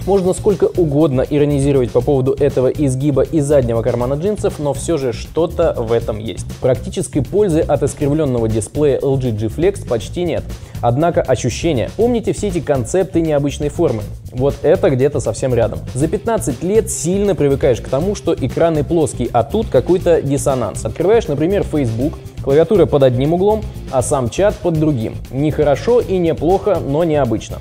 Можно сколько угодно иронизировать по поводу этого изгиба и заднего кармана джинсов, но все же что-то в этом есть. Практической пользы от искривленного дисплея LG G Flex почти нет. Однако ощущения. Помните все эти концепты необычной формы? Вот это где-то совсем рядом. За 15 лет сильно привыкаешь к тому, что экраны плоские, а тут какой-то диссонанс. Открываешь, например, Facebook, клавиатура под одним углом, а сам чат под другим. Не хорошо и не плохо, но необычно.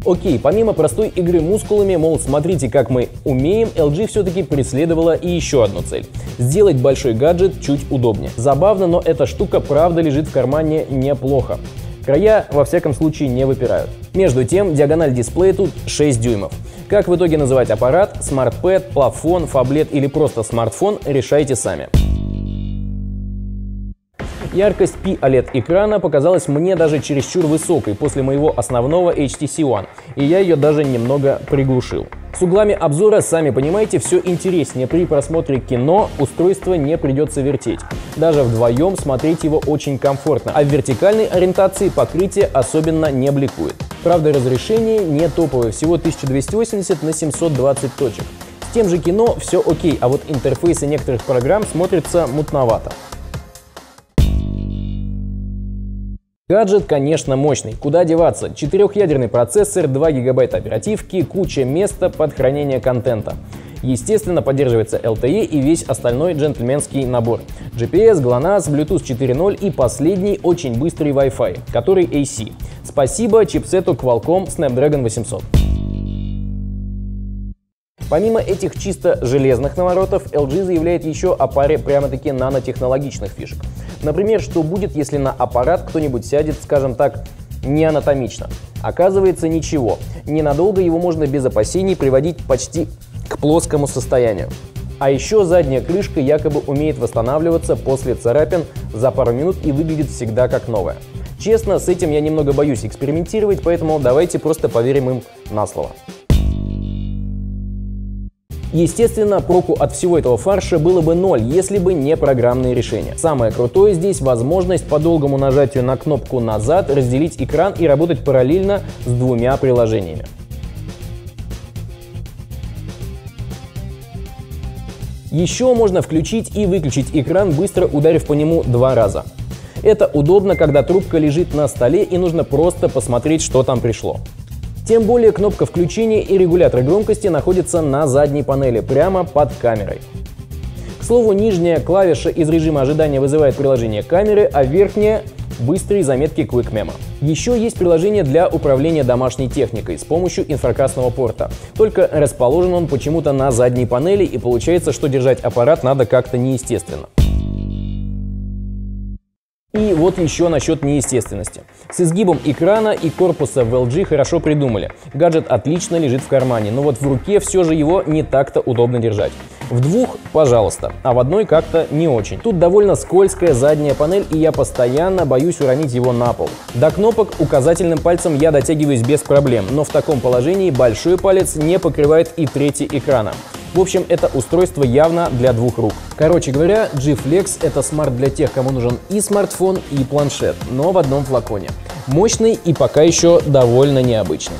Окей, помимо простой игры мускулами, мол, смотрите, как мы умеем, LG все-таки преследовала и еще одну цель – сделать большой гаджет чуть удобнее. Забавно, но эта штука правда лежит в кармане неплохо. Края, во всяком случае, не выпирают. Между тем, диагональ дисплея тут 6 дюймов. Как в итоге называть аппарат, смартпэд, плафон, фаблет или просто смартфон, решайте сами. Яркость P-OLED экрана показалась мне даже чересчур высокой после моего основного HTC One, и я ее даже немного приглушил. С углами обзора, сами понимаете, все интереснее. При просмотре кино устройство не придется вертеть. Даже вдвоем смотреть его очень комфортно, а в вертикальной ориентации покрытие особенно не бликует. Правда, разрешение не топовое, всего 1280 на 720 точек. С тем же кино все окей, а вот интерфейсы некоторых программ смотрятся мутновато. Гаджет, конечно, мощный. Куда деваться? 4-ядерный процессор, 2 гигабайта оперативки, куча места под хранение контента. Естественно, поддерживается LTE и весь остальной джентльменский набор. GPS, GLONASS, Bluetooth 4.0 и последний очень быстрый Wi-Fi, который AC. Спасибо чипсету Qualcomm Snapdragon 800. Помимо этих чисто железных наворотов, LG заявляет еще о паре прямо-таки нанотехнологичных фишек. Например, что будет, если на аппарат кто-нибудь сядет, скажем так, не анатомично. Оказывается, ничего. Ненадолго его можно без опасений приводить почти к плоскому состоянию. А еще задняя крышка якобы умеет восстанавливаться после царапин за пару минут и выглядит всегда как новая. Честно, с этим я немного боюсь экспериментировать, поэтому давайте просто поверим им на слово. Естественно, проку от всего этого фарша было бы ноль, если бы не программные решения. Самое крутое здесь — возможность по долгому нажатию на кнопку «Назад» разделить экран и работать параллельно с 2 приложениями. Еще можно включить и выключить экран, быстро ударив по нему 2 раза. Это удобно, когда трубка лежит на столе и нужно просто посмотреть, что там пришло. Тем более кнопка включения и регулятор громкости находятся на задней панели, прямо под камерой. К слову, нижняя клавиша из режима ожидания вызывает приложение камеры, а верхняя — быстрые заметки Quick Memo. Еще есть приложение для управления домашней техникой с помощью инфракрасного порта. Только расположен он почему-то на задней панели, и получается, что держать аппарат надо как-то неестественно. И вот еще насчет неестественности. С изгибом экрана и корпуса в LG хорошо придумали. Гаджет отлично лежит в кармане, но вот в руке все же его не так-то удобно держать. В 2 — пожалуйста, а в одной как-то не очень. Тут довольно скользкая задняя панель, и я постоянно боюсь уронить его на пол. До кнопок указательным пальцем я дотягиваюсь без проблем, но в таком положении большой палец не покрывает и третий экрана. В общем, это устройство явно для 2 рук. Короче говоря, G Flex — это смарт для тех, кому нужен и смартфон, и планшет, но в одном флаконе. Мощный и пока еще довольно необычный.